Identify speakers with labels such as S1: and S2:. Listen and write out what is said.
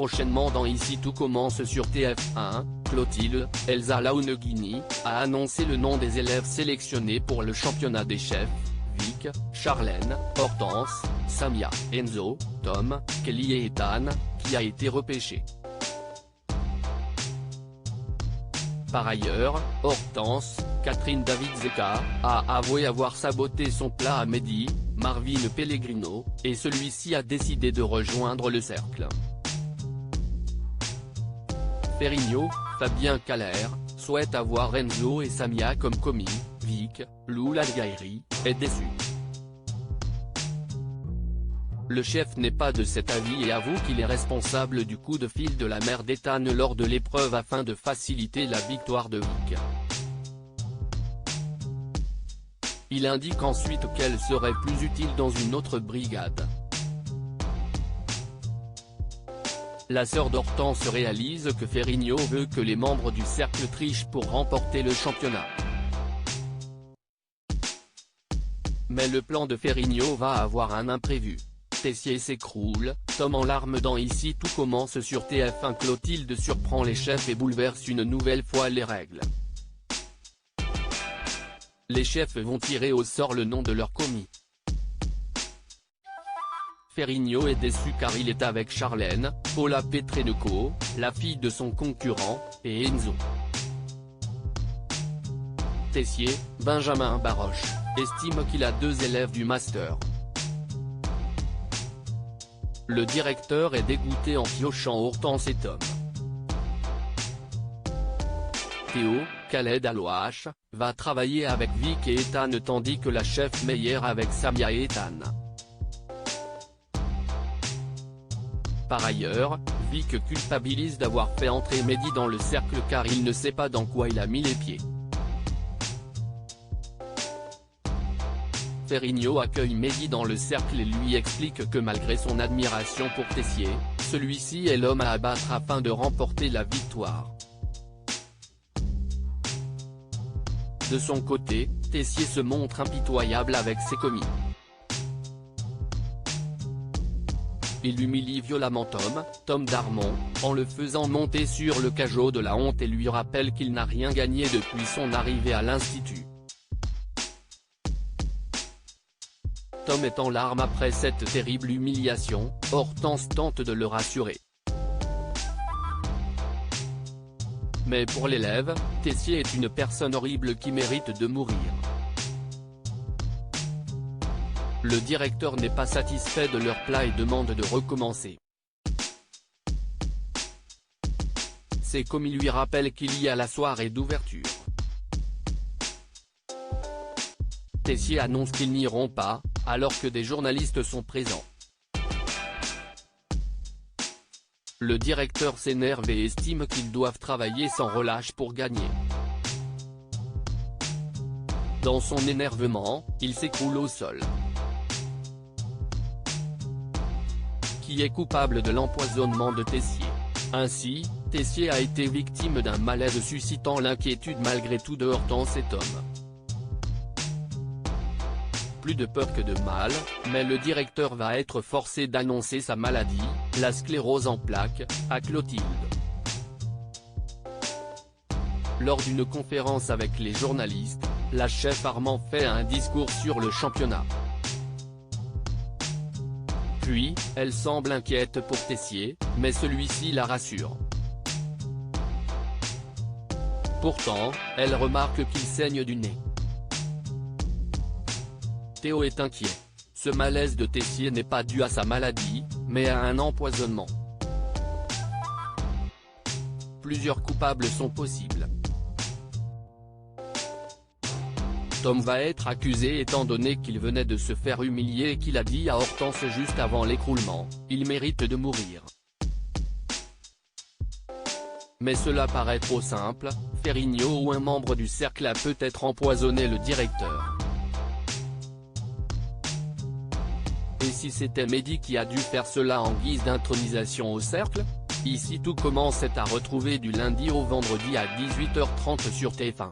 S1: prochainement dans Ici tout commence sur TF1, Clotilde, Elsa Laouneguini, a annoncé le nom des élèves sélectionnés pour le championnat des chefs: Vic, Charlène, Hortense, Samia, Enzo, Tom, Kelly et Ethan, qui a été repêché. Par ailleurs, Hortense, Catherine Davidzeka, a avoué avoir saboté son plat à Mehdi, Marvin Pellegrino, et celui-ci a décidé de rejoindre le cercle. Ferrigno, Fabien Caller, souhaite avoir Enzo et Samia comme commis. Vic, Lou Lalgairi, est déçu. Le chef n'est pas de cet avis et avoue qu'il est responsable du coup de fil de la mère d'Ethan lors de l'épreuve afin de faciliter la victoire de Vic. Il indique ensuite qu'elle serait plus utile dans une autre brigade. La sœur d'Hortense réalise que Ferrigno veut que les membres du cercle trichent pour remporter le championnat. Mais le plan de Ferrigno va avoir un imprévu. Tessier s'écroule, Tom en larmes dans Ici tout commence sur TF1. Clotilde surprend les chefs et bouleverse une nouvelle fois les règles. Les chefs vont tirer au sort le nom de leur commis. Ferrigno est déçu car il est avec Charlène, Paula Petrenko, la fille de son concurrent, et Enzo. Tessier, Benjamin Baroche, estime qu'il a 2 élèves du master. Le directeur est dégoûté en piochant Hortense et Tom. Théo, Khaled Alouache, va travailler avec Vic et Ethan tandis que la chef Meyer avec Samia et Ethan. Par ailleurs, Vic culpabilise d'avoir fait entrer Mehdi dans le cercle car il ne sait pas dans quoi il a mis les pieds. Ferrigno accueille Mehdi dans le cercle et lui explique que malgré son admiration pour Tessier, celui-ci est l'homme à abattre afin de remporter la victoire. De son côté, Tessier se montre impitoyable avec ses commis. Il humilie violemment Tom Darmon, en le faisant monter sur le cajot de la honte et lui rappelle qu'il n'a rien gagné depuis son arrivée à l'institut. Tom est en larmes après cette terrible humiliation, Hortense tente de le rassurer. Mais pour l'élève, Tessier est une personne horrible qui mérite de mourir. Le directeur n'est pas satisfait de leur plat et demande de recommencer. Ses commis lui rappellent qu'il y a la soirée d'ouverture. Tessier annonce qu'ils n'iront pas, alors que des journalistes sont présents. Le directeur s'énerve et estime qu'ils doivent travailler sans relâche pour gagner. Dans son énervement, il s'écroule au sol. Qui est coupable de l'empoisonnement de Tessier? Ainsi, Tessier a été victime d'un malaise suscitant l'inquiétude malgré tout de Hortense et Tom. Plus de peur que de mal, mais le directeur va être forcé d'annoncer sa maladie, la sclérose en plaques, à Clotilde. Lors d'une conférence avec les journalistes, la chef Armand fait un discours sur le championnat. Puis, elle semble inquiète pour Tessier, mais celui-ci la rassure. Pourtant, elle remarque qu'il saigne du nez. Théo est inquiet. Ce malaise de Tessier n'est pas dû à sa maladie, mais à un empoisonnement. Plusieurs coupables sont possibles. Tom va être accusé étant donné qu'il venait de se faire humilier et qu'il a dit à Hortense juste avant l'écroulement, il mérite de mourir. Mais cela paraît trop simple, Ferrigno ou un membre du cercle a peut-être empoisonné le directeur. Et si c'était Mehdi qui a dû faire cela en guise d'intronisation au cercle? Ici tout commence est à retrouver du lundi au vendredi à 18h30 sur TF1.